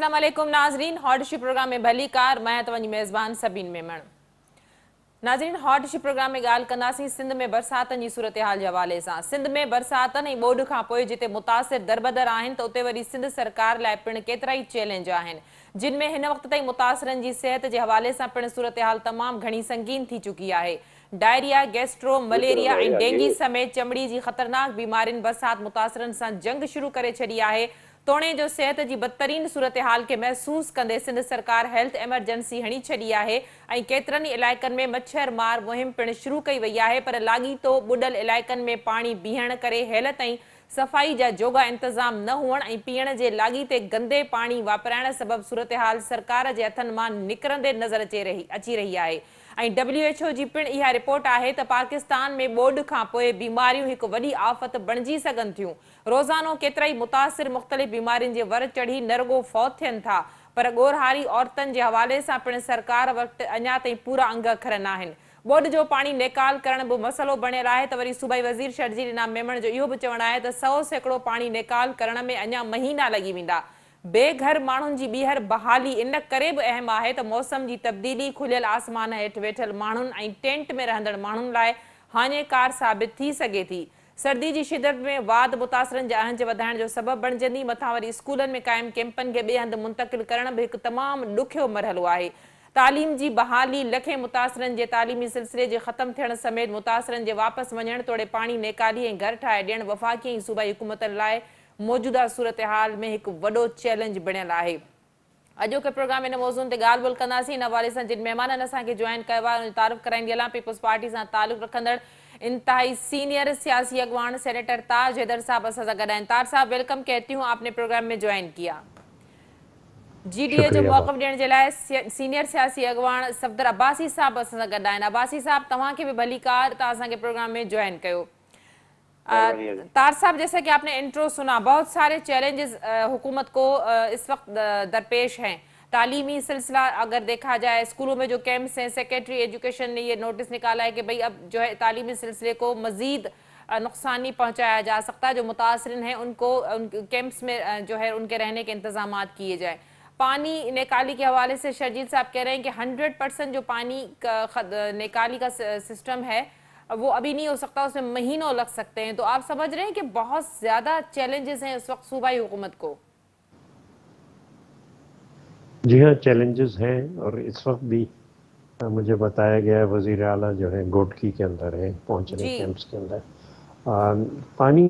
अस्सलाम वालेकुम नाजरीन, हॉट इशू प्रोग्राम में भली कार। मैं तव्हांजी मेज़बान सबीन मेमण। नाजरीन, हॉट इशू प्रोग्राम में ॻाल्हि कंदासीं सिंध में बरसातनि जी सूरत हाल जे हवाले सां। सिंध में बरसातनि ऐं ॿोॾि खां पोइ जिते मुतासिर दरबदर आहिनि त उते वरी सिंध सरकार लाइ पिणु केतिरा ई चैलेंज आहिनि, जिन में हिन वक़्त ताईं मुतासिरनि जी सिहत जे हवाले सां पिणु सूरत हाल तमामु घणी संगीन थी चुकी आहे। डायरिया, गैस्ट्रो, मलेरिया ऐं डेंगी समेत चमड़ी जी ख़तरनाक बीमारियुनि बरसात मुतासिरनि सां जंग शुरू करे छॾी आहे। तोणे जो सिहत जी बदतरीन सूरत हाल के महसूस कंदे सिंध सरकार हेल्थ एमरजेंसी हणी छॾी आहे ऐं केतिरनि ई इलाइक़नि में मच्छर मार मुहिम पिणु शुरू कई वई आहे। पर लाॻीतो ॿुॾल इलाइक़नि में पाणी बीहण करे हेल ताईं सफ़ाई जा जोगा इंतज़ाम न हुअण ऐं पीअण जे लाॻीते गंदे पाणी वापराइण सबबि सूरत हाल सरकार जे हथनि मां निकिरंदे नज़र अची रही आहे। ऐं WHO जी पिणु इहा रिपोर्ट आहे त पाकिस्तान में ॿोॾि खां पोइ बीमारियूं हिकु वॾी आफ़त बणिजी सघनि थियूं। रोज़ानो केतिरा ई मुतासिर मुख़्तलिफ़ बीमारियुनि जे वर चढ़ी न रुॻो फ़ौत थियनि था, पर ॻोरहारी औरतुनि जे हवाले सां पिणु सरकार वटि अञा ताईं पूरा अंग अखर न आहिनि। ॿोॾि जो पाणी नेकाल करण बि मसइलो बणियल आहे त वरी सूबाई वज़ीर शर्जील इनाम मेमण जो इहो बि चवणु आहे त 100% पाणी नेकाल करण में अञा महीना लॻी वेंदा। बेघर माण्हुनि जी ॿीहर बहाली इन करे बि अहम आहे त मौसम जी तब्दीली खुलियल आसमान हेठि वेठल माण्हुनि ऐं टेंट में रहंदड़ माण्हुनि लाइ हाञेकार साबित थी सघे थी। सर्दी जी शिदत में वाद मुतासिरनि जे अहंज वधाइण जो सबबु बणिजंदी। मथां वरी स्कूलनि में क़ाइमु कैंपनि खे ॿिए हंधि मुंतक़िल करण बि हिकु तमामु ॾुखियो मरहलो आहे। तालीम जी बहाली, लखे मुतासिरनि जे तालीमी सिलसिले जे ख़तमु थियण समेत मुतासिरनि जे वापसि वञण तोड़े पाणी नेकाली ऐं घर ठाहे ॾियणु वफ़ाक़ी ऐं सूबाई हुकूमतनि लाइ मौजूदा सूरत हाल में हिकु वॾो चैलेंज बणियल आहे। अॼोके प्रोग्राम इन मौज़ूअ ते ॻाल्हि ॿोल्हि कंदासीं। इन हवाले सां जिन महिमाननि असांखे जॉइन कयो आहे उनजो तारीफ़ कराईंदी हलां। पीपल्स पार्टी सां तालुक़ रखंदड़ इंतहाई सीनियर सियासी अगवान सेनेटर ताज हैदर साहब असां सां गॾु आहिनि। ताज साहब, वेलकम कहती हूँ, आपने प्रोग्राम में ज्वाइन किया। GDA जो शुक्रिया मौक़िफ़ ॾियण जे लाइ सीनियर सियासी अगवान सफ़दर अब्बासी साहब असां सां गॾु आहिनि। अब्बासी साहब, तव्हांखे बि भली कार, तव्हां असांखे प्रोग्राम में ज्वाइन कयो। तार साहब, जैसा कि आपने इंट्रो सुना, बहुत सारे चैलेंजेस हुकूमत को इस वक्त दरपेश हैं। तालीमी सिलसिला अगर देखा जाए, स्कूलों में जो कैंप्स हैं, सेक्रेटरी एजुकेशन ने ये नोटिस निकाला है कि भाई अब जो है तालीमी सिलसिले को मज़ीद नुकसान नहीं पहुंचाया जा सकता। जो मुतासरिन हैं उनको कैंप्स में जो है उनके रहने के इंतजाम किए जाए। पानी निकाली के हवाले से शर्जील साहब कह रहे हैं कि 100% जो पानी का निकाली का सिस्टम है वो अभी नहीं हो सकता, उसमें महीनों लग सकते हैं। तो आप समझ रहे हैं कि बहुत ज़्यादा चैलेंजेस हैं इस वक्त सूबाई हुकूमत को। जी हाँ, चैलेंजेस हैं और इस वक्त भी मुझे बताया गया है वज़ीर आला जो है गोटकी के अंदर है, पहुँच रहे कैंप्स के अंदर। पानी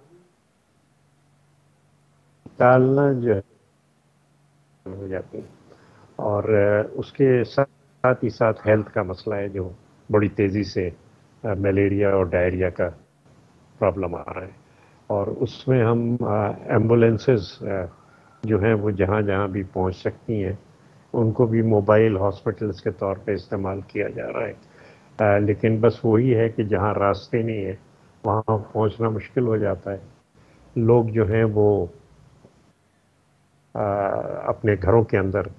निकालना जो है हो जाती है और उसके साथ ही साथ हेल्थ का मसला है जो बड़ी तेज़ी से मलेरिया और डायरिया का प्रॉब्लम आ रहा है। और उसमें हम एम्बुलेंसेस जो हैं वो जहाँ जहाँ भी पहुँच सकती हैं उनको भी मोबाइल हॉस्पिटल्स के तौर पे इस्तेमाल किया जा रहा है। लेकिन बस वही है कि जहाँ रास्ते नहीं है वहाँ पहुँचना मुश्किल हो जाता है। लोग जो हैं वो अपने घरों के अंदर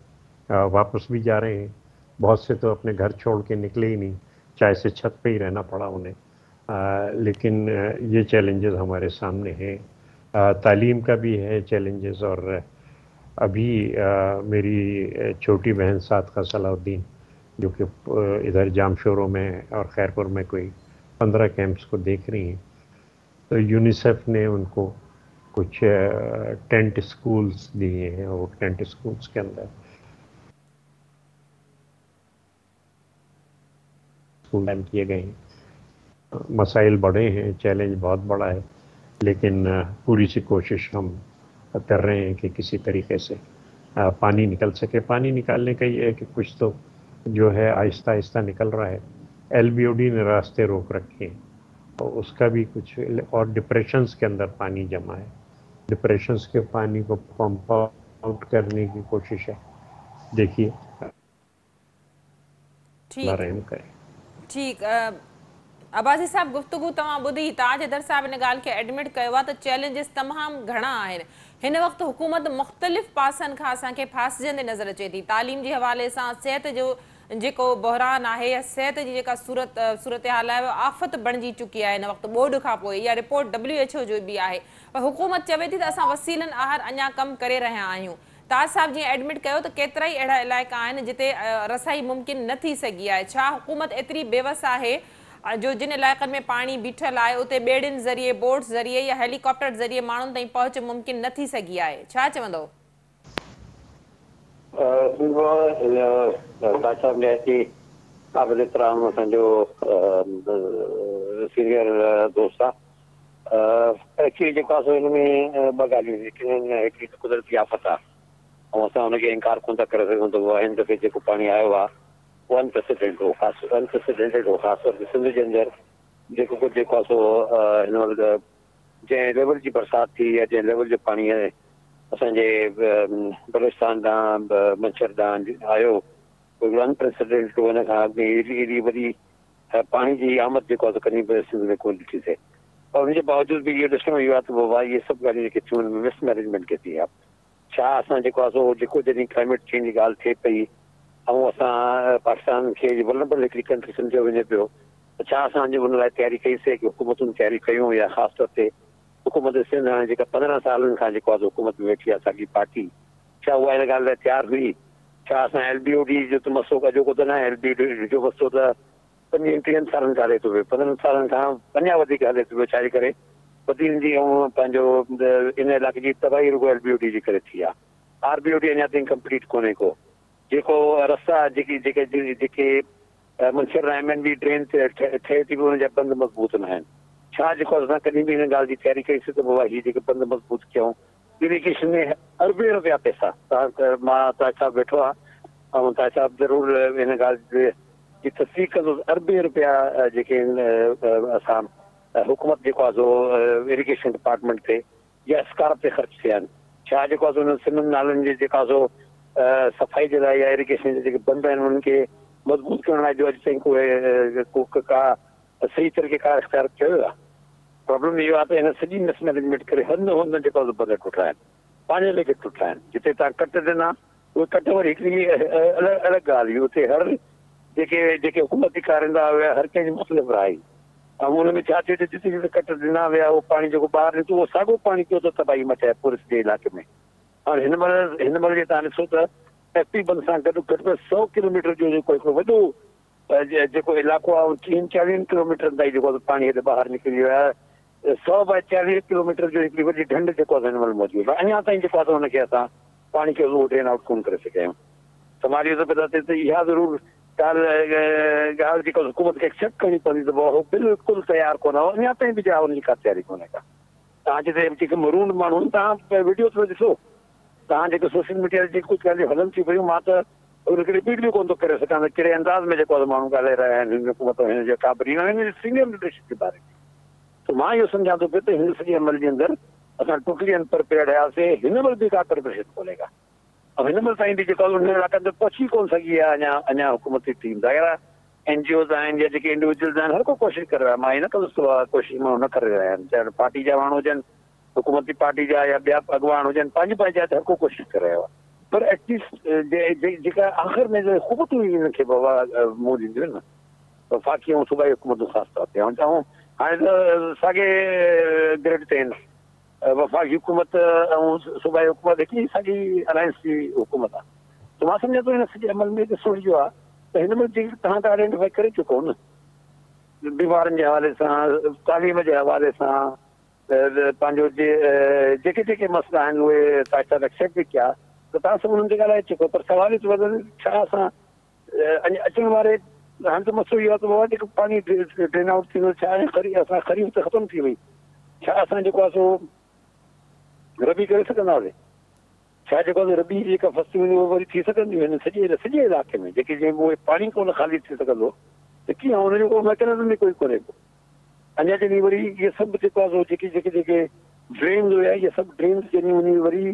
वापस भी जा रहे हैं। बहुत से तो अपने घर छोड़ के निकले ही नहीं, चाहे से छत पे ही रहना पड़ा उन्हें। लेकिन ये चैलेंजेस हमारे सामने हैं। तालीम का भी है चैलेंजेस। और अभी मेरी छोटी बहन सादका सलाउद्दीन जो कि इधर जामशोरों में और खैरपुर में कोई 15 कैंप्स को देख रही हैं, तो यूनिसेफ ने उनको कुछ टेंट स्कूल्स दिए हैं और टेंट स्कूल्स के अंदर स्कूल टाइम किए गए हैं। मसाइल बड़े हैं, चैलेंज बहुत बड़ा है, लेकिन पूरी सी कोशिश हम कर रहे हैं कि किसी तरीके से पानी निकल सके। पानी निकालने का ये है कि कुछ तो जो है आहिस्ता आहिस्ता निकल रहा है। LBOD ने रास्ते रोक रखे हैं और उसका भी कुछ, और डिप्रेशंस के अंदर पानी जमा है। डिप्रेशंस के पानी को पंप आउट करने की कोशिश है। देखिए, रहम करे। ठीक। अब्बासी साहब, गुफ्तगू तव्हां ॿुधी, ताज हैदर साहब इन ॻाल्हि खे एडमिट कयो आहे त चैलेंजिस तमामु घणा आहिनि। हिन वक़्तु हुकूमत मुख़्तलिफ़ पासनि खां असांखे फासिजंदे नज़र अचे थी। तालीम जे हवाले सां सिहत जो जेको बहरान आहे या सिहत जी जेका सूरत हाल आहे आफ़त बणिजी चुकी आहे हिन वक़्तु ॿोॾि खां पोइ। इहा रिपोर्ट WHO जो बि आहे। पर हुकूमत चवे थी त असां वसीलनि आहार अञा कमु करे रहिया आहियूं। ताज साहब जी एडमिट कयो त केतिरा ई अहिड़ा इलाइक़ा आहिनि जिते रसाई मुमकिन न थी सघी आहे। छा हुकूमत एतिरी बेवस आहे जो जिन इलाइक़नि में पाणी बीठल आहे उते ॿेड़ियुनि ज़रिए, बोट्स ज़रिए या हेलीकॉप्टर ज़रिए माण्हुनि ताईं पहुच मुमकिन न थी सघी आहे? छा चवंदव? ताज साहब ने ऐसी काबिल एहतराम असांजो सीनियर दोस्त आहे। एक्चुअली जेको आहे हिन में ॿ ॻाल्हियूं हिकिड़ी त कुदरती आफ़त आहे ऐं असां हुनखे इनकार कोन था करे सघूं त हिन दफ़े जेको पाणी आयो आहे उहो अनप्रेसिडेंटेड हो, ख़ासि तौर ते सिंध जे अंदरि जेको कुझु जेको आहे सो हिन महिल जंहिं लेवल जी बरसाति थी या जंहिं लेवल जो पाणी असांजे बलूचिस्तान ॾांहुं मंछर ॾांहुं आयो अनप्रेसिडेंटेड हो। हिन खां अॻु एॾी वॾी पाणी जी आमद जेको आहे कॾहिं बि सिंध में कोन ॾिठी थिए। पर हुनजे बावजूदि बि इहो ॾिसणो इहो आहे त बाबा इहे सभु ॻाल्हियूं जेके थियूं हुन में मिसमैनेजमेंट केतिरी आहे। छा असां जेको आहे सो जेको जॾहिं क्लाइमेट चेंज जी ॻाल्हि थिए पई ऐं असां पाकिस्तान खे वल्नरेबल हिकिड़ी कंट्री सम्झियो वञे पियो त छा असां हुन लाइ तयारी कईसीं की हुकूमतुनि तयारी कयूं या ख़ासि तौर ते हुकूमत सिंध हाणे जेका 15 सालनि खां जेको आहे हुकूमत में वेठी आहे असांजी पार्टी, छा उहा हिन ॻाल्हि लाइ तयारु हुई? छा असां LBOD जो त मसो अॼोको त न आहे, LBOD जो मसो त 35 सालनि खां हले थो पियो, 15 सालनि खां अञा वधीक हले थो पियो। छाजे करे वधीक जी ऐं पंहिंजो इन इलाइक़े जी तबाही रुगो LBOD जे करे थी आहे। RBOD अञा ताईं कंप्लीट कोन्हे को। जेको रस्ता जेके मंछर MNB ड्रेन ते ठहे थी हुनजा बंदि मज़बूत न आहिनि। छा जेको असां कॾहिं बि हिन ॻाल्हि जी तयारी कईसीं त बाबा हीअ जेके बंदि मज़बूत कयूं इरिगेशन में अरबे रुपया पैसा मां ताज साहब वेठो आहे ऐं ताज साहब ज़रूरु हिन ॻाल्हि जी तस्दीक कंदुसि। अरबे रुपया जेके असां हुकूमत जेको आहे सो इरिगेशन डिपार्टमेंट ते या स्कारप ते ख़र्च थिया आहिनि। छा जेको आहे हुन सिंध नालनि जी जेका सो सफ़ाई जे लाइ या इरिगेशन जे जेके बंदि आहिनि उन्हनि खे मज़बूत करण लाइ जो अॼु ताईं का सही तरीक़ेकार इख़्तियार कयो आहे। प्रॉब्लम इहो आहे त हिन सॼी मिसमैनेजमेंट करे हर न हुन जेको आहे बंदि टुटा आहिनि, पंहिंजे लेखे टुटा आहिनि। जिते तव्हां कट ॾिना उहे कट वरी हिकिड़ी अलॻि ॻाल्हि हुई। उते हर जेके हुकूमती कारिंदा हुआ हर कंहिंजी मुख़्तलिफ़ राय ऐं हुन में छा थियो त जिते जिते कट ॾिना विया उहो पाणी जेको ॿाहिरि निकितो उहो साॻियो पाणी पियो त तबाही मचाए पूरे सॼे इलाइक़े में। हाणे हिन महिल जे तव्हां ॾिसो त FP बंदि सां गॾु घटि में 100 किलोमीटर जो जेको हिकिड़ो वॾो जेको इलाइक़ो आहे 30-40 किलोमीटर ताईं जेको पाणी हेॾे ॿाहिरि निकिरी वियो आहे। 100 बाय 40 किलोमीटर जो हिकिड़ी वॾी ढंढ जेको आहे हिन महिल मौजूदु आहे। अञा ताईं जेको आहे हुनखे असां पाणी खे ड्रेन आउट कोन करे सघिया आहियूं। त मां इहो थो पता त इहा ज़रूरु ॻाल्हि जेका हुकूमत खे एक्सेप्ट करणी पवंदी त उहो बिल्कुलु तयारु कोन आहे। अञा ताईं बि हुनजी का तयारी कोन्हे का। तव्हां जिते जेके मरून माण्हू आहिनि तव्हां वीडियोस में ॾिसो, तव्हां जेके सोशल मीडिया ते कुझु ॻाल्हियूं हलनि थियूं पियूं मां त उनखे रिपीट बि कोन थो करे सघां त कहिड़े अंदाज़ में जेको आहे माण्हू ॻाल्हाए रहिया आहिनि हिन हुकूमत हिन जे काबरी हिन सीनियर लीडरशिप जे बारे में। त मां इहो सम्झां थो पियो त हिन सॼे अमल जे अंदरि असां टोटली अनप्रिपेयर्ड आयासीं। हिन महिल बि का प्रिपरेशन कोन्हेगा ऐं हिन महिल ताईं बि जेको उन इलाइक़नि ते पहुची कोन सघी आहे अञा हुकूमती टीम ज़ाहिर NGOs आहिनि या जेके इंडिविजुअल्स आहिनि हर को कोशिशि करे रहिया। मां इन कंदुसि कोशिशि माण्हू न करे रहिया आहिनि, चाहे पार्टी जा माण्हू हुजनि, हुकूमती पार्टी जा या ॿिया अॻवान हुजनि, पंहिंजी जाइ ते हर को कोशिशि करे रहियो आहे। पर एटलीस्ट जेका आख़िर में ख़ूबतूं हिनखे बाबा मुंहुं ॾींदियूं आहिनि न वफ़ाक़ी ऐं सूबाई हुकूमतूं ख़ासि तौर ते ऐं हाणे त साॻे ग्रेड ते आहिनि। वफ़ाक़ी हुकूमत ऐं सूबाई हुकूमत हिकिड़ी साॻी अलायंस जी हुकूमत आहे। त मां सम्झां थो हिन सॼे अमल में ॾिसणो इहो आहे त हिन में जेकी तव्हां त आइडेंटिफाई करे चुको न बीमारियुनि जे हवाले सां, तालीम जे हवाले सां, पंहिंजो जेके जेके मसइला आहिनि उहे तव्हां एक्सेप्ट बि कया त तव्हां सभु हुननि ते ॻाल्हाए चुको। पर सवाल थो वधे छा असां अचण वारे हाणे त मसइलो इहो आहे त बाबा जेको पाणी ड्रेन आउट थींदो छा असां ख़रीद त ख़तमु थी वई, छा असां जेको आहे सो रबी करे सघंदासीं? छा जेको आहे रबी जेका फसलूं आहिनि उहे वरी थी सघंदियूं आहिनि सॼे इलाइक़े में जेके जीअं उहे पाणी कोन ख़ाली थी सघंदो त कीअं हुनजो को मैकेनिज़म बि कोई कोन्हे को। अञा जॾहिं वरी इहे सभु जेको आहे सो जेके ड्रेन्स हुया इहे सभु ड्रेन्स जॾहिं वञी वरी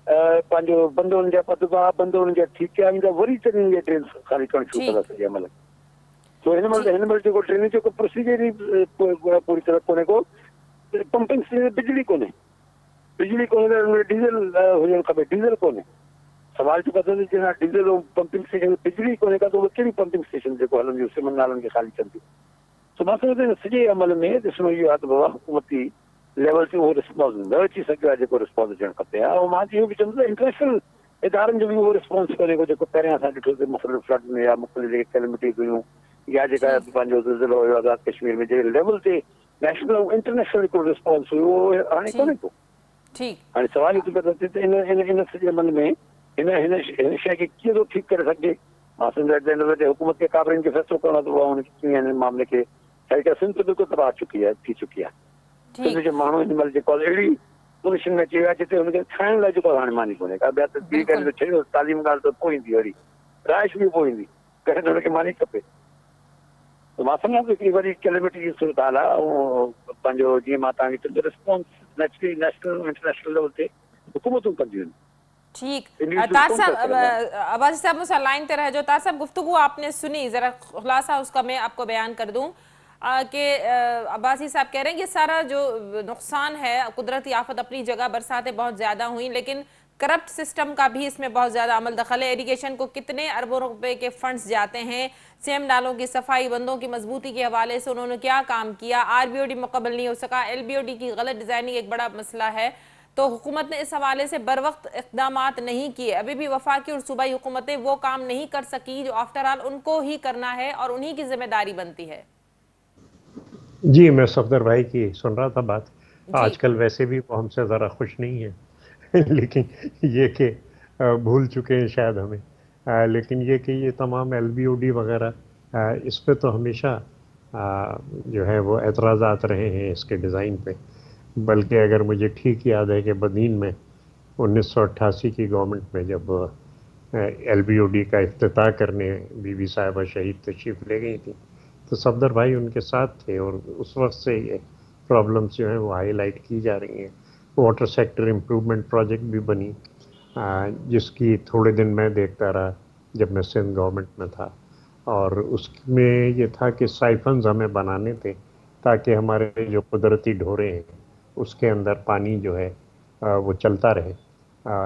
पंहिंजो बंदोनि जा पदबा बंदोनि जा ठीकु ईंदा वरी तॾहिं इहे ड्रेन्स ख़ाली करणु शुरू कंदा सॼे अमल। तो हिन महिल जेको ड्रेनेज जो प्रोसीजर ई पूरी तरह कोन्हे को। पंपिंग बिजली कोन्हे त डीज़ल हुजणु खपे, डीज़ल कोन्हे। सवाल जेको आहे त डीज़ल ऐं पंपिंग स्टेशन बिजली कोन्हे का त उहे कहिड़ी पंपिंग स्टेशन जेको हलंदियूं सिमन नालनि खे ख़ाली कंदियूं। त मां सम्झो त सॼे अमल में ॾिसणो इहो आहे त बाबा हुकूमती लेवल ते उहो रिस्पॉन्स न अची सघियो आहे जेको रिस्पॉन्स अचणु खपे। ऐं मां इहो बि चवंदुसि इंटरनेशनल इदारनि जो बि उहो रिस्पॉन्स करे जेको पहिरियां असां ॾिठोसीं मुख़्तलिफ़ फ्लड में या मुख़्तलिफ़ कैलेमिटीज़ हुयूं या जेका पंहिंजो ज़िलो हुयो आज़ाद कश्मीर में जहिड़े लेवल ते नेशनल ऐं इंटरनेशनल हिकिड़ो रिस्पॉन्स हुयो उहो हाणे कोन्हे को। हाणे सवाल ई इन सॼे अमल में हिन शइ खे कीअं थो ठीकु करे सघिजे। मां सम्झा हुकूमत खे काबरिन खे फ़ैसिलो करणो थो पए कीअं हिन मामले खे साइड सिंध बिल्कुलु तबाह थी चुकी आहे। सिंध जो माण्हू हिन महिल जेको अहिड़ी पोज़ीशन में अची वियो आहे जिते हुनखे खाइण लाइ जेको हाणे मानी कोन्हे का ॿिया त ॿी ॻाल्हि छॾियो तालीम ॻाल्हि त पोइ ईंदी वरी राइश बि पोइ ईंदी कॾहिं त हुनखे मानी खपे। त मां सम्झां थो हिकिड़ी वरी कैलेमिटी जी सूरत हाल आहे ऐं पंहिंजो जीअं मां तव्हांखे चयो response naturally national international level ते हुकूमतूं कंदियूं आहिनि। ठीक तार साहब, अब्बासी साहब मुझसे लाइन पे रह जाओ। तार साहब गुफ्तगू आपने सुनी, जरा खुलासा उसका मैं आपको बयान कर दूं कि अब्बासी साहब कह रहे हैं कि सारा जो नुकसान है कुदरती आफत अपनी जगह, बरसातें बहुत ज़्यादा हुई लेकिन करप्ट सिस्टम का भी इसमें बहुत ज़्यादा अमल दखल है। इरिगेशन को कितने अरबों रुपए के फंड्स जाते हैं, सेम नालों की सफाई, बंदों की मजबूती के हवाले से उन्होंने क्या काम किया, आरबीओडी मुकम्मल नहीं हो सका, एलबीओडी की गलत डिज़ाइनिंग एक बड़ा मसला है। तो हुकूमत ने इस हवाले से बर वक्त इक़दामात नहीं किए। अभी भी वफाकी और सूबाई हुकूमतें वो काम नहीं कर सकी जो आफ्टर ऑल उनको ही करना है और उन्हीं की जिम्मेदारी बनती है। जी, मैं सफदर भाई की सुन रहा था बात। आजकल वैसे भी वो हमसे ज़रा खुश नहीं है लेकिन ये कि भूल चुके हैं शायद हमें। लेकिन ये कि ये तमाम एलबीओडी वगैरह इस पे तो हमेशा जो है वो एतराज़ात रहे हैं इसके डिज़ाइन पे। बल्कि अगर मुझे ठीक याद है कि बदीन में 1988 की गवर्नमेंट में जब एलबीओडी का इफ्तिताह करने बीबी साहिबा शहीद तशरीफ़ ले गई थी तो सफदर भाई उनके साथ थे और उस वक्त से ये प्रॉब्लम्स जो हैं वो हाईलाइट की जा रही हैं। वाटर सेक्टर इम्प्रूवमेंट प्रोजेक्ट भी बनी जिसकी थोड़े दिन मैं देखता रहा जब मैं सिंध गवर्नमेंट में था, और उसमें ये था कि साइफन्स हमें बनाने थे ताकि हमारे जो कुदरती ढोरे हैं उसके अंदर पानी जो है वो चलता रहे।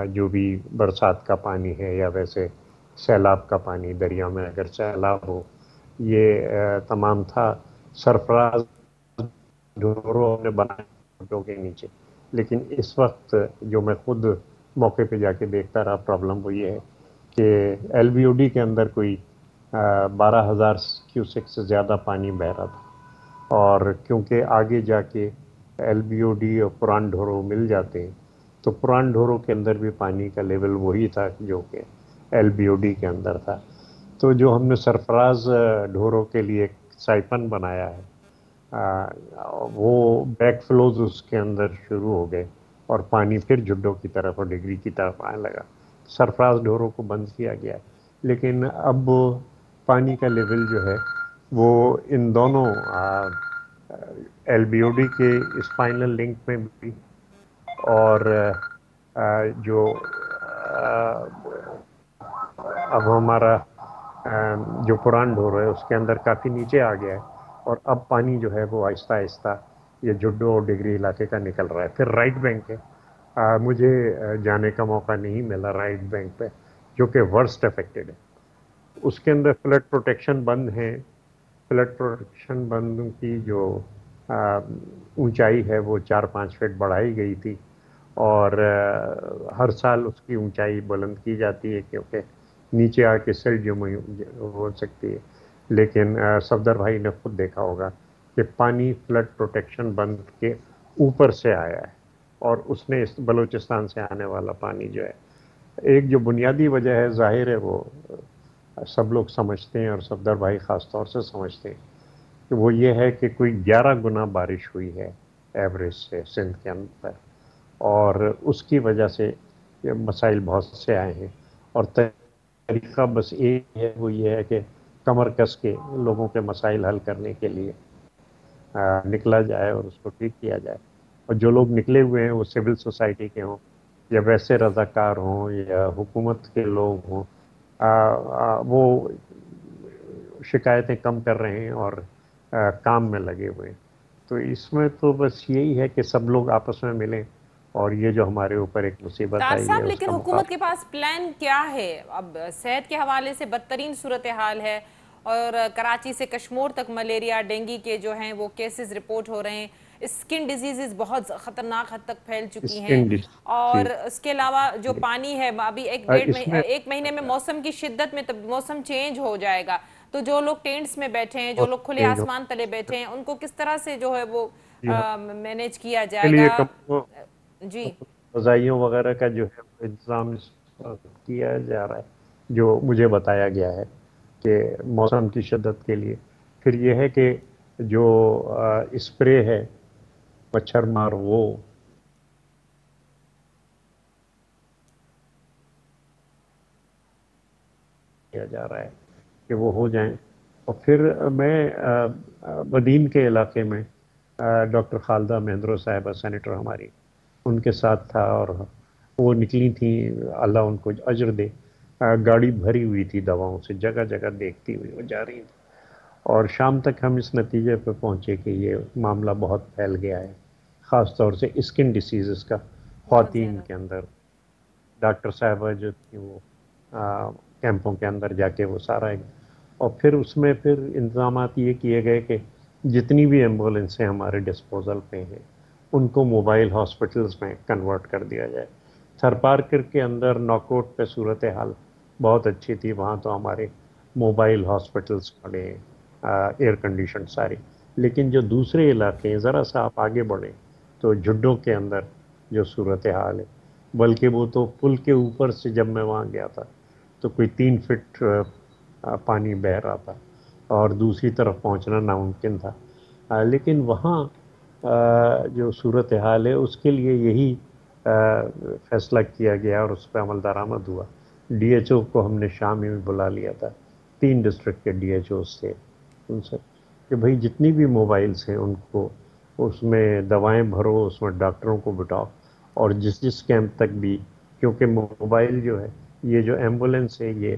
जो भी बरसात का पानी है या वैसे सैलाब का पानी, दरिया में अगर सैलाब हो, ये तमाम था। सरफराज ढोरों ने बनाए ढोरों के नीचे। लेकिन इस वक्त जो मैं खुद मौके पे जाके देखता रहा प्रॉब्लम वो ये है कि एलबीओडी के अंदर कोई 12,000 क्यूसेक से ज़्यादा पानी बह रहा था, और क्योंकि आगे जाके एलबीओडी और पुरान ढोरों मिल जाते हैं तो पुरान ढोरों के अंदर भी पानी का लेवल वही था जो कि एलबीओडी के अंदर था। तो जो हमने सरफराज ढोरों के लिए एक साइफन बनाया है वो बैक फ्लोज उसके अंदर शुरू हो गए और पानी फिर जुड्डों की तरफ और डिग्री की तरफ आने लगा। सरफराज ढोरों को बंद किया गया है, लेकिन अब पानी का लेवल जो है वो इन दोनों एलबीओडी के स्पाइनल लिंक में भी और जो अब हमारा जो पुरान ढोर है उसके अंदर काफ़ी नीचे आ गया है, और अब पानी जो है वो आहिस्ता आहिस्ता ये जुड्डो और डिग्री इलाके का निकल रहा है। फिर राइट बैंक है, मुझे जाने का मौका नहीं मिला राइट बैंक पे, जो कि वर्स्ट अफेक्टेड है। उसके अंदर फ्लड प्रोटेक्शन बंद है। फ्लड प्रोटेक्शन बंद की जो ऊंचाई है वो 4-5 फीट बढ़ाई गई थी, और हर साल उसकी ऊंचाई बुलंद की जाती है क्योंकि नीचे आके सिल्ट जो हो सकती है। लेकिन सफदर भाई ने खुद देखा होगा कि पानी फ्लड प्रोटेक्शन बंद के ऊपर से आया है, और उसने इस बलूचिस्तान से आने वाला पानी जो है, एक जो बुनियादी वजह है जाहिर है वो सब लोग समझते हैं और सफदर भाई ख़ास तौर से समझते हैं कि वो ये है कि कोई 11 गुना बारिश हुई है एवरेज से सिंध के अंदर, और उसकी वजह से ये मसाइल बहुत से आए हैं। और तरीका बस एक है, वो ये है कि कमर कस के लोगों के मसाइल हल करने के लिए निकला जाए और उसको ठीक किया जाए। और जो लोग निकले हुए हैं वो सिविल सोसाइटी के हों या वैसे रज़ाकार हों या हुकूमत के लोग हों, वो शिकायतें कम कर रहे हैं और काम में लगे हुए हैं। तो इसमें तो बस यही है कि सब लोग आपस में मिलें, और ये जो हमारे ऊपर एक मुसीबत आई है, लेकिन हुकूमत के पास प्लान क्या है? अब सेहत के हवाले से बदतरीन सूरत हाल है, और कराची से कश्मीर तक मलेरिया डेंगू के जो हैं वो केसेस रिपोर्ट हो रहे हैं। اسکن ڈیزیزز بہت خطرناک حد تک پھیل چکی ہیں، اسکن اور اس کے علاوہ جو پانی ہے ابھی ایک مہینے میں موسم کی شدت میں موسم چینج ہو جائے گا، تو جو لوگ ٹینٹس میں بیٹھے ہیں، جو لوگ کھلے آسمان تلے بیٹھے ہیں، ان کو کس طرح سے جو ہے وہ مینیج کیا کے جائے لیے گا؟ جی غذائیوں وغیرہ کا جو ہے انتظام کیا جا رہا ہے، جو مجھے بتایا گیا ہے کہ موسم کی شدت کے لیے. پھر یہ ہے کہ جو اسپرے ہے مچھر مار وہ کیا جا رہا ہے کہ وہ ہو جائیں. اور پھر میں بدین کے علاقے میں ڈاکٹر خالدہ مہندرو صاحبہ سینیٹر ہماری ان کے ساتھ تھا، اور وہ نکلی تھیں، اللہ ان کو اجر دے، گاڑی بھری ہوئی تھی دواؤں سے، جگہ جگہ دیکھتی ہوئی وہ جا رہی تھی. اور شام تک ہم اس نتیجے پہ پہنچے کہ یہ معاملہ بہت پھیل گیا ہے، خاص طور سے اسکن ڈیسیزز کا خواتین کے اندر. ڈاکٹر صاحبہ جو تھیں وہ کیمپوں کے اندر جا کے وہ سارا اور پھر اس میں پھر انتظامات یہ کیے گئے کہ جتنی بھی ایمبولینسیں ہمارے ڈسپوزل پہ ہیں ان کو موبائل ہاسپٹلز میں کنورٹ کر دیا جائے. تھرپارکر کے اندر ناکوٹ پہ صورتحال بہت اچھی تھی، وہاں تو ہمارے موبائل ہاسپٹلز پڑے، ایئر کنڈیشن ساری. لیکن جو دوسرے علاقے ہیں، ذرا سا آپ آگے بڑھیں تو جھڈوں کے اندر جو صورتحال ہے، بلکہ وہ تو پل کے اوپر سے جب میں وہاں گیا تھا تو کوئی 3 فٹ پانی بہہ رہا تھا اور دوسری طرف پہنچنا ناممکن تھا. لیکن وہاں جو صورتحال ہے اس کے لیے یہی فیصلہ کیا گیا اور اس پہ عمل درآمد ہوا. ڈی ایچ او کو ہم نے شام میں بلا لیا تھا، 3 ڈسٹرکٹ کے ڈی ایچ اوز تھے ان سے، کہ بھائی جتنی بھی موبائلس ہیں ان کو اس میں دوائیں بھرو، اس میں ڈاکٹروں کو بٹاؤ، اور جس کیمپ تک بھی، کیونکہ موبائل جو ہے، یہ جو ایمبولینس ہے یہ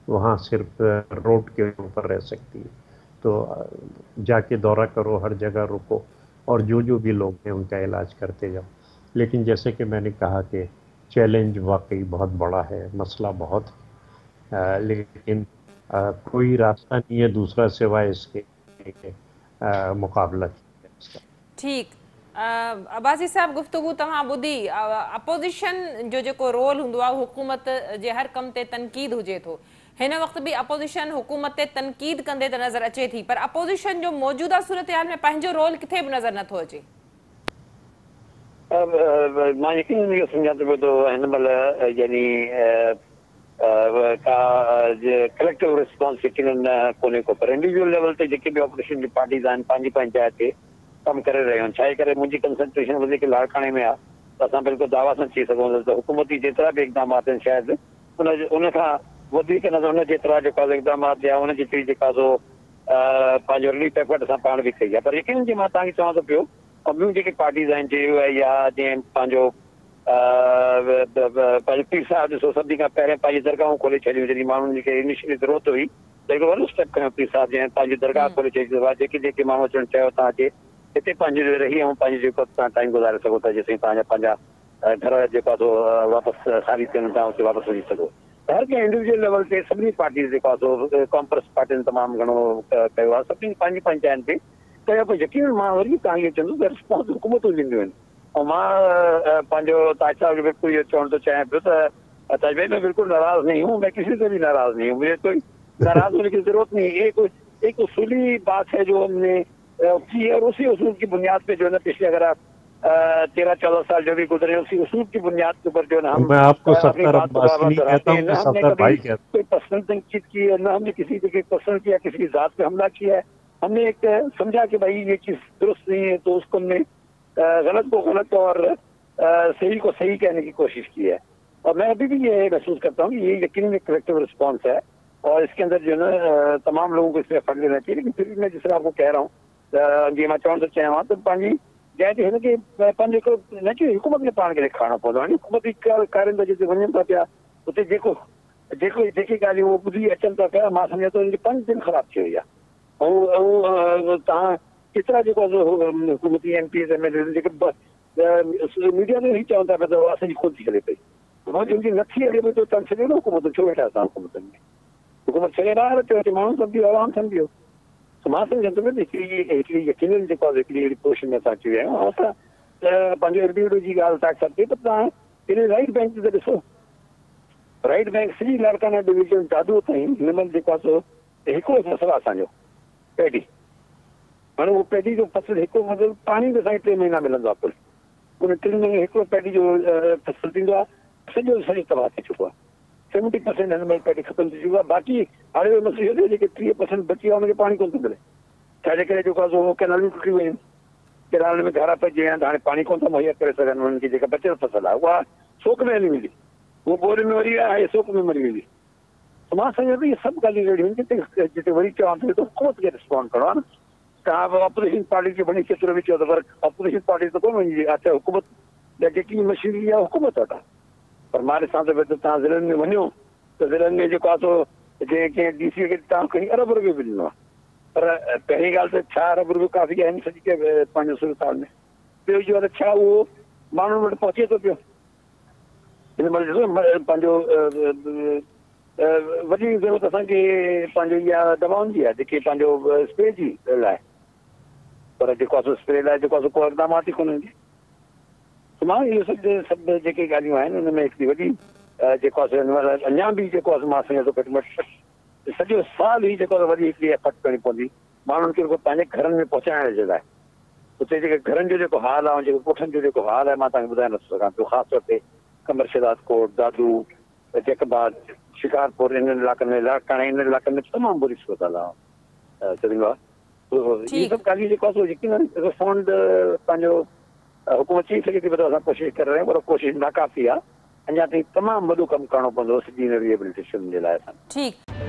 وہاں صرف روڈ کے اوپر رہ سکتی ہے، تو جا کے دورہ کرو، ہر جگہ رکو، اور جو بھی لوگ ہیں ان کا علاج کرتے جاؤ. لیکن جیسے کہ میں نے کہا کہ چیلنج واقعی بہت بڑا ہے، مسئلہ بہت ہے، لیکن کوئی راستہ نہیں ہے دوسرا سوائے اس کے مقابلہ کیا جائے اس کا. ٹھیک. عباسی صاحب گفتگو تمام بدھی. اپوزیشن جو رول ہوں حکومت جے ہر کم تے تنقید ہوجے تو ہن وقت بھی اپوزیشن حکومت تے تنقید کندے تے نظر اچے تھی، پر اپوزیشن جو موجودہ صورتحال میں پنجو رول کتھے بھی نظر نہ تھو اچے. मां यकीन इहो सम्झां थो पियो तो हिन महिल यानी का कलेक्टिव रिस्पॉन्स यकीनन कोन्हे को, पर इंडिविजुअल लेवल ते जेके बि ऑपरेशन जी पार्टीज़ आहिनि पंहिंजी पंचायत ते कमु करे रहियूं आहिनि. छा आहे करे मुंहिंजी कंसंट्रेशन वधीक लाड़काणे में आहे, त असां बिल्कुलु दावा सां चई सघूं था त हुकूमती जेतिरा बि इक़दामात आहिनि शायदि उन खां वधीक न उन जेतिरा जेका इक़दामात या उन जेतिरी जेका सो पंहिंजो रिलीफ एफर्ट असां पाण बि कई आहे. पर यकीन जी मां तव्हांखे चवां थो पियो, और ॿियूं जेके पार्टीज़ आहिनि, JUI या जीअं पंहिंजो पंहिंजो पीर साहिबु ॾिसो, सभिनी खां पहिरियों पंहिंजी दरगाहूं खोले छॾियूं जॾहिं माण्हुनि खे इनिशियली ज़रूरत हुई, त हिकिड़ो वॾो स्टेप खयों पीर साहिबु जंहिं पंहिंजी दरगाह खोले छॾी. जेके जेके माण्हू अचणु चयो तव्हां अचे हिते पंहिंजी रही ऐं पंहिंजो जेको तव्हां टाइम गुज़ारे सघो था, जेसिताईं तव्हांजा पंहिंजा घर जेको आहे सो वापसि खाली थियनि, तव्हां उते वापसि वञी सघो. त हर कंहिं इंडिविजुअल लेवल ते सभिनी पार्टीज़ जेको आहे सो कॉन्ग्रेस पार्टियुनि तमामु घणो कयो आहे, सभिनी पंहिंजी पंचायत ते कयो. पर यकीन मां वरी तव्हां इहो चवंदुसि त रिस्पॉन्स हुकूमतूं ॾींदियूं आहिनि. ऐं मां पंहिंजो ताज साहब खे बिल्कुलु इहो चवणु थो चाहियां पियो त ताज भाई मैं बिल्कुल नाराज़ नहीं हूँ, मैं किसी से भी नाराज़ नहीं हूँ, मुझे कोई नाराज़ होने की जरूरत नहीं है. एक उसूली बात है जो हमने की है, और उसी उसूल की बुनियाद पे जो है ना पिछले अगर आप 13-14 साल जो भी गुजरे उसी उसूल की बुनियाद के ऊपर जो है ना हम मैं आपको अपनी सफदर बात को बार बार अब्बासी नहीं दोहराते कहता हैं. हूँ, ना मैं हमने सफदर कभी भाई कहता कोई पर्सनल तनकीद की है, ना हमने किसी के पर्सनल किया, किसी की जात पे हमला किया है. हमने एक समझा कि भाई ये चीज दुरुस्त नहीं है, तो उसको हमने गलत को गलत और सही को सही कहने की कोशिश की है. और मैं अभी भी ये महसूस करता हूँ कि ये यकीनन एक कलेक्टिव रिस्पॉन्स है, और इसके अंदर जो है ना तमाम लोगों को इसमें एफर्ट लेना चाहिए. लेकिन फिर भी मैं जिस तरह आपको कह रहा हूँ जी मां चवण थो चाहियां त पंहिंजी जंहिं ते हिन खे पंहिंजो हिकिड़ो न कि हुकूमत खे पाण खे ॾेखारणो पवंदो आहे. हुकूमती कार्यनि जिते वञनि था पिया उते जेकी ॻाल्हियूं उहे ॿुधी अचनि था पिया, मां सम्झां थो उनजी 5 दिन ख़राबु थी वई आहे. ऐं तव्हां केतिरा जेको हुकूमती MPs MLAs जेके मीडिया में ई चवनि था पिया त असांजी ख़ुदि थी हले पई. जिनकी नथी हले पई त तव्हां छॾियो न हुकूमत, छो वेठा असां हुकूमतनि में? हुकूमत छॾे ॿाहिरि अचो, माण्हू सम्झियो, आवाम सम्झियो. मां सम्झां थो हिकिड़ी यकीननि जेको आहे हिकिड़ी अहिड़ी पोजिशन में असां अची विया आहियूं। असां पंहिंजो एमपीओ जी ॻाल्हि था करिजे त तव्हां हिन राइट बैंक ते ॾिसो, राइट बैंक सॼी लाड़काना डिवीजन दादू ताईं हिन महिल जेको आहे सो हिकिड़ो फसल आहे असांजो पैडी। हाणे उहो पैडी जो फसल हिकिड़ो मतिलबु पाणी बि असांखे 3 महीना मिलंदो आहे कुल, उन 3 महीने हिकिड़ो पैडी जो फसल थींदो आहे, सॼो तबाह थी चुको आहे। 70% हिन महिल पैडी ख़तमु थी चुको आहे। बाक़ी हाणे मसइलो इहो जेके 30% बची आहे हुनखे पाणी कोन थो मिले, छाजे करे जेको आहे सो कैनालूं टुटी वियूं आहिनि, कैनाल में घारा पइजी विया आहिनि, हाणे पाणी कोन था मुहैया करे सघनि उन्हनि खे। जेका बचियल फसल आहे उहा सोक में हली वेंदी, वो बोरे में मरी आहे, सोक में मरी वेंदी। तो मां सम्झां थो इहे सभु ॻाल्हियूं अहिड़ियूं आहिनि जिते वरी चवां थो त हुकूमत खे रिस्पॉन्ड करणो आहे न। तव्हां बि ऑपोज़िशन पार्टी खे भली केतिरो बि चओ त पर ऑपोज़िशन पार्टी त कोन वञी अच्छा हुकूमत जेकी मशीनरी आहे हुकूमत वटि आहे। पर मां ॾिसां थो तव्हां ज़िलनि में वञो त ज़िलनि में जेको आहे सो कंहिं DC खे तव्हां कहीं अरब रुपयो बि ॾिनो आहे, पर पहिरीं ॻाल्हि त छा अरब रुपयो काफ़ी आहिनि सॼी पंहिंजो सूरताल में। ॿियो जो आहे त छा उहो माण्हुनि वटि पहुचे थो पियो। हिन महिल ॾिसो पंहिंजो वॾी ज़रूरत असांखे पंहिंजो इहा दवाउनि जी आहे जेके पंहिंजो स्प्रे जी लाइ, पर जेको आहे स्प्रे लाइ जेको आहे को इक़दामात ई कोन आहिनि। मां इहो सभु जेके ॻाल्हियूं आहिनि हुन में हिकिड़ी वॾी जेको आहे हिन महिल अञा बि जेको आहे मां सम्झां थो घटि में घटि सॼो साल ई जेको आहे वॾी हिकिड़ी एफर्ट करणी पवंदी माण्हुनि खे पंहिंजे घरनि में पहुचाइण जे लाइ। उते जेके घरनि जो जेको हाल आहे ऐं जेको कोठनि जो जेको हाल आहे मां तव्हांखे ॿुधाए नथो सघां पियो। ख़ासि तौर ते कमरशिलात कोट, दादू, जैकबाद, शिकारपुर, इन इलाइक़नि में लाड़काना, इन इलाइक़नि में तमामु बुरी सूरत हाल आहे चवंदो आहे। इहे सभु ॻाल्हियूं जेको आहे सो यकीनन रिस्पॉन्ड पंहिंजो हुकूमत चई सघे थी पर असां कोशिशि करे रहिया आहियूं, पर कोशिशि नाकाफ़ी आहे। अञा ताईं तमामु वॾो कमु करणो पवंदो सॼी हिन रिहेबिलिटेशन जे लाइ असां। ठीकु।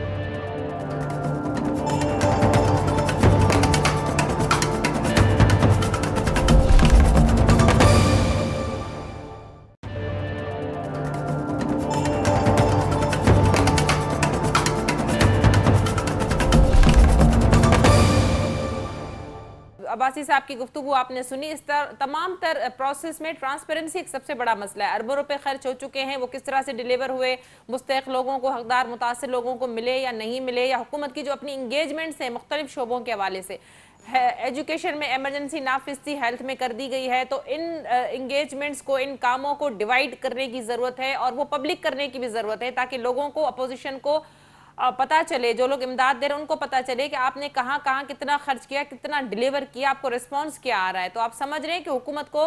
अब्बासी साहब की गुफ्तगू आपने सुनी। इस तमाम प्रोसेस में ट्रांसपेरेंसी एक सबसे बड़ा मसला है। अरबों रुपए खर्च हो चुके हैं, वो किस तरह से डिलीवर हुए, मुस्तहिक लोगों को, हकदार मुतासिर लोगों को मिले या नहीं मिले, या हुकूमत की जो अपनी इंगेजमेंट्स हैं मुख्तलिफ शोबों के हवाले से एजुकेशन में एमरजेंसी नाफिज थी, हेल्थ में कर दी गई है, तो इन इंगेजमेंट्स को, इन कामों को डिवाइड करने की ज़रूरत है और वो पब्लिक करने की भी ज़रूरत है ताकि लोगों को, अपोजिशन को पता चले, जो लोग इमदाद दे रहे हैं उनको पता चले कि आपने कहाँ कहाँ कितना खर्च किया, कितना डिलीवर किया, आपको रिस्पांस क्या आ रहा है। तो आप समझ रहे हैं कि हुकूमत को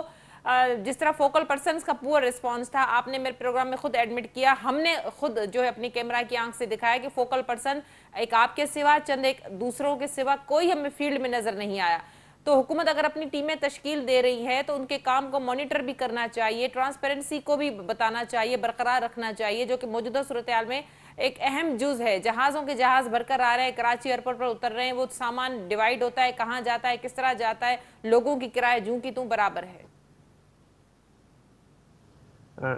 जिस तरह फोकल पर्सन्स का पुअर रिस्पांस था, आपने मेरे प्रोग्राम में खुद एडमिट किया, हमने खुद जो है अपनी कैमरा की आंख से दिखाया कि फोकल पर्सन एक आपके सिवा, चंद एक दूसरों के सिवा कोई हमें फील्ड में नजर नहीं आया। तो हुकूमत अगर अपनी टीमें तश्कील दे रही है तो उनके काम को मॉनिटर भी करना चाहिए, ट्रांसपेरेंसी को भी बताना चाहिए, बरकरार रखना चाहिए, जो कि मौजूदा सूरत हाल में एक अहम जुज है। जहाज़ों के जहाज़ भरकर आ रहे हैं, कराची एयरपोर्ट पर उतर रहे हैं, वो सामान डिवाइड होता है, कहाँ जाता है, किस तरह जाता है, लोगों की किराए जूं की तूं बराबर है।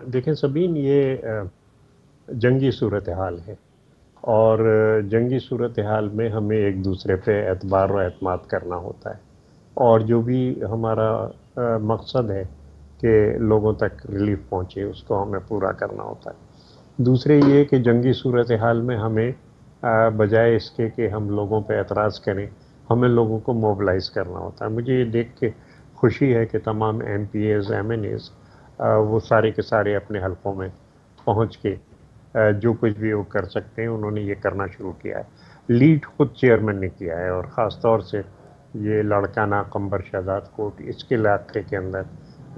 देखें सबीन, ये जंगी सूरत हाल है और जंगी सूरत हाल में हमें एक दूसरे पे एतबार और एतमाद करना होता है और जो भी हमारा मकसद है कि लोगों तक रिलीफ पहुँचे उसको हमें पूरा करना होता है। दूसरे ये कि जंगी सूरत हाल में हमें बजाय इसके कि हम लोगों पे एतराज़ करें, हमें लोगों को मोबिलाइज़ करना होता है। मुझे ये देख के खुशी है कि तमाम MPAs, MNAs वो सारे के सारे अपने हलकों में पहुँच के जो कुछ भी वो कर सकते हैं उन्होंने ये करना शुरू किया है। लीड खुद चेयरमैन ने किया है और ख़ास तौर से ये लड़काना, कंबर शहजाद कोट, इसके इलाके के अंदर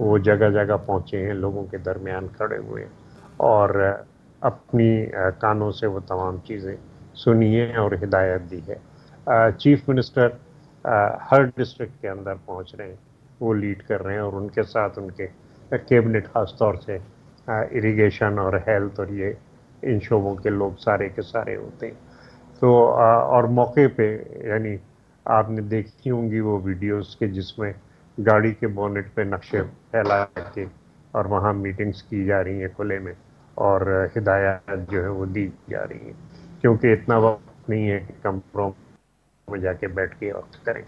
वो जगह जगह पहुँचे हैं, लोगों के दरमियान खड़े हुए और अपनी कानों से वो तमाम चीज़ें सुनी हैं और हिदायत दी है। चीफ मिनिस्टर हर डिस्ट्रिक्ट के अंदर पहुँच रहे हैं, वो लीड कर रहे हैं और उनके साथ उनके कैबिनेट ख़ास तौर से इरिगेशन और हेल्थ और ये इन शोबों के लोग सारे के सारे होते हैं। तो और मौके पे यानी आपने देखी होंगी वो वीडियोस के जिसमें गाड़ी के बोनेट पे नक्शे फैला के और वहाँ मीटिंग्स की जा रही हैं खुले में और हिदायत जो है वो दी जा रही है, क्योंकि इतना वक्त नहीं है कि कमरों में जाके बैठ के वक्त करें।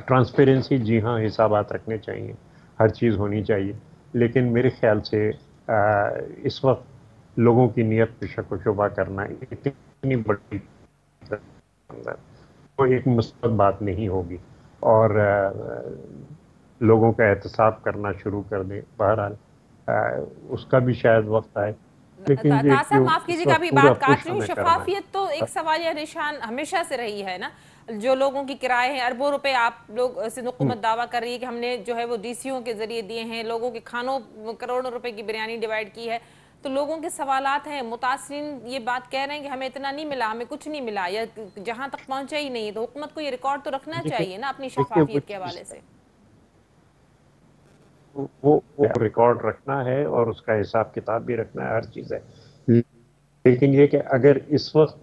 ट्रांसपेरेंसी जी हाँ, हिसाबात रखने चाहिए, हर चीज़ होनी चाहिए, लेकिन मेरे ख्याल से इस वक्त लोगों की नीयत पे शक व शुबा करना इतनी बड़ी वो एक मुस्बत बात नहीं होगी और लोगों का एहतसाब करना शुरू कर दें। बहरहाल उसका भी शायद वक्त आए, लेकिन ये तासब जो माफ इस कीजिएगा, वक्त अभी पूरा बात काट पुश रही हूँ। हमें करना है। शफाफियत तो एक सवालिया निशान हमेशा से रही है ना। जो लोगों की किराए हैं, अरबों रुपए आप लोग सिंध हुकूमत दावा कर रही है कि हमने जो है वो डीसीओ के जरिए दिए हैं, लोगों के खानों करोड़ों रुपए की बिरयानी डिवाइड की है। तो लोगों के सवालात हैं, मुतासरीन ये बात कह रहे हैं कि हमें इतना नहीं मिला, हमें कुछ नहीं मिला, या जहां तक पहुंचा ही नहीं। तो हुकूमत को ये रिकॉर्ड तो रखना देखिए चाहिए ना अपनी देखिए वो शफाफियत के चीज, हवाले से। वो रिकॉर्ड रखना है और उसका हिसाब किताब भी रखना है, हर चीज़ है। लेकिन ये कि अगर इस वक्त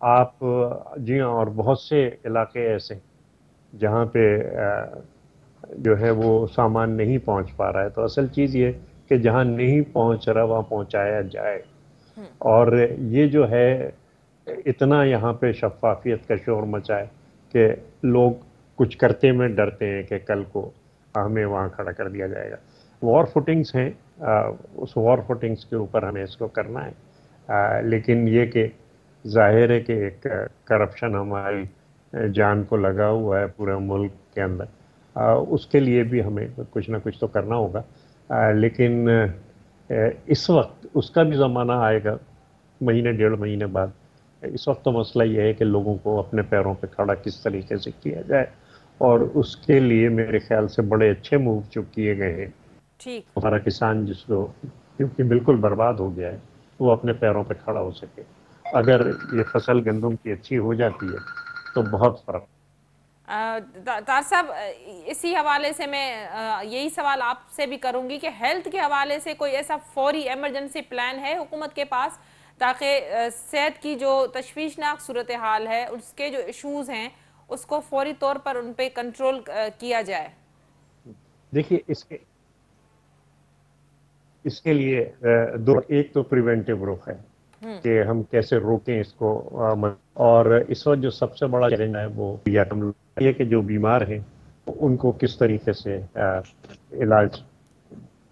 आप, जी हाँ, और बहुत से इलाके ऐसे जहाँ पे जो है वो सामान नहीं पहुँच पा रहा है, तो असल चीज़ ये कि जहाँ नहीं पहुँच रहा वहाँ पहुँचाया जाए। और ये जो है इतना यहाँ पे शफाफियत का शोर मचा है कि लोग कुछ करते में डरते हैं कि कल को हमें वहाँ खड़ा कर दिया जाएगा। वॉर फुटिंग्स हैं, उस वॉर फुटिंग्स के ऊपर हमें इसको करना है। लेकिन ये कि जाहिर है कि एक करप्शन हमारी जान को लगा हुआ है पूरे मुल्क के अंदर, उसके लिए भी हमें कुछ ना कुछ तो करना होगा। लेकिन इस वक्त उसका भी ज़माना आएगा, महीने डेढ़ महीने बाद। इस वक्त तो मसला ये है कि लोगों को अपने पैरों पे खड़ा किस तरीके से किया जाए, और उसके लिए मेरे ख्याल से बड़े अच्छे मूव जो किए गए हैं। ठीक। हमारा किसान जिसको, क्योंकि बिल्कुल बर्बाद हो गया है, वो अपने पैरों पे खड़ा हो सके। अगर ये फसल गंदम की अच्छी हो जाती है तो बहुत फर्क। तार साहब, इसी हवाले से मैं यही सवाल आपसे भी करूंगी कि हेल्थ के हवाले से कोई ऐसा फौरी इमरजेंसी प्लान है हुकूमत के पास, ताकि सेहत की जो तशवीशनाक सूरत हाल है, उसके जो इश्यूज हैं, उसको फौरी तौर पर उन पे कंट्रोल किया जाए। देखिए इसके इसके लिए दो, एक तो प्रिवेंटिव रुख है कि हम कैसे रोकें इसको। और इस वक्त जो सबसे बड़ा चैलेंज है वो या हम लोग ये कि जो बीमार हैं उनको किस तरीके से इलाज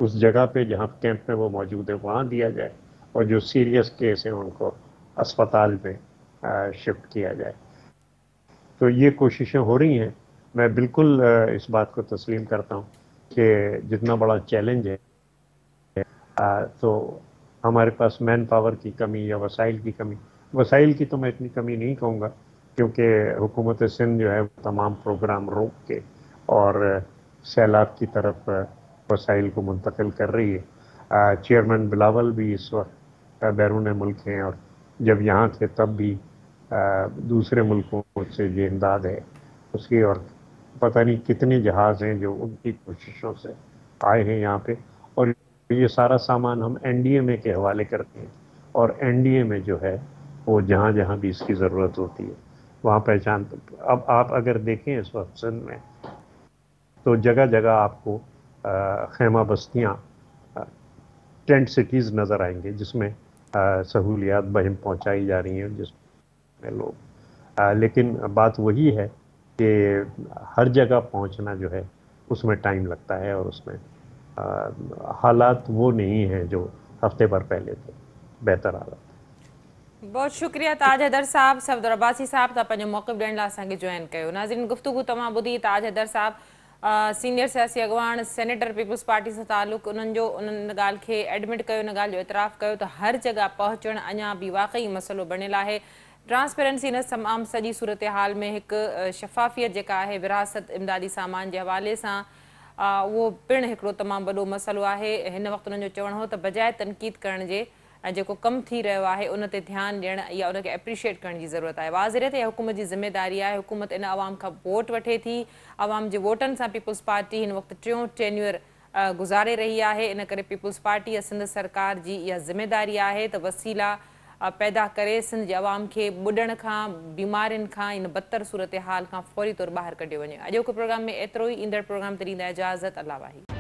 उस जगह पे जहाँ कैंप में वो मौजूद है वहाँ दिया जाए, और जो सीरियस केस है उनको अस्पताल में शिफ्ट किया जाए। तो ये कोशिशें हो रही हैं। मैं बिल्कुल इस बात को तस्लीम करता हूँ कि जितना बड़ा चैलेंज है, तो हमारे पास मैन पावर की कमी या वसाइल की कमी, वसाइल की तो मैं इतनी कमी नहीं कहूँगा, क्योंकि हुकूमत सिंध जो है तमाम प्रोग्राम रोक के और सैलाब की तरफ वसाइल को मुंतकिल कर रही है। चेयरमैन बिलावल भी इस वक्त बैरून मुल्क हैं, और जब यहाँ थे तब भी दूसरे मुल्कों से जो इमदाद है उसकी, और पता नहीं कितने जहाज़ हैं जो उनकी कोशिशों से आए हैं यहाँ पे। और ये सारा सामान हम एनडीएमए के हवाले करते हैं, और एनडीएमए जो है वो जहाँ जहाँ भी इसकी ज़रूरत होती है वहाँ पहचान। अब आप अगर देखें इस वक्त सिंध में तो जगह जगह आपको खेमा बस्तियाँ, टेंट सिटीज़ नज़र आएंगे जिसमें सहूलियात बहिम पहुँचाई जा रही हैं जिसमें लोग, लेकिन बात वही है कि हर जगह पहुँचना जो है उसमें टाइम लगता है, और उसमें हालात वो नहीं हैं जो हफ्ते भर पहले थे, बेहतर हालात। बहुत शुक्रिया ताज हैदर साहब, सफदर अब्बासी साहब, पंहिंजो मौक़िफ़ ॾियण लाइ असांखे जॉइन कयो। नाज़रीन, गुफ्तगू तव्हां ॿुधी। ताज हैदर साहब सीनियर सियासी अॻवान, सेनेटर पीपल्स पार्टी सां ताल्लुक़, उन्हनि ॻाल्हि खे एडमिट कयो, इन ॻाल्हि जो इतराफ़ कयो त हर जॻह पहुचणु अञा बि वाक़ई मसइलो बणियलु आहे। ट्रांसपेरेंसी इन तमामु सॼी सूरत हाल में हिकु शफ़ाफ़ियत जेका आहे विरासत इमदादी सामान जे हवाले सां, उहो पिणु हिकिड़ो तमामु वॾो मसइलो आहे। हिन वक़्तु उन्हनि जो चवणु हो त बजाए तनक़ीद करण जे ऐं जेको कमु थी रहियो आहे उन ते ध्यानु ॾियणु या उनखे एप्रिशिएट करण जी ज़रूरत आहे। वाज़िर ते हुकूमत जी ज़िमेदारी आहे। हुकूमत इन आवाम खां वोट वठे थी, आवाम जे वोटनि सां पीपल्स पार्टी हिन वक़्तु टियों टेन्यूअर गुज़ारे रही आहे। इन करे पीपल्स पार्टी या सिंध सरकार जी इहा ज़िमेदारी आहे त वसीला पैदा करे सिंध जे आवाम खे ॿुॾण खां, बीमारियुनि खां, इन बदतर सूरत हाल खां फौरी तौरु ॿाहिरि कढियो वञे। अॼोको प्रोग्राम में एतिरो ई। ईंदड़ प्रोग्राम ते ॾींदा इजाज़त। अल्लाह वाहिद।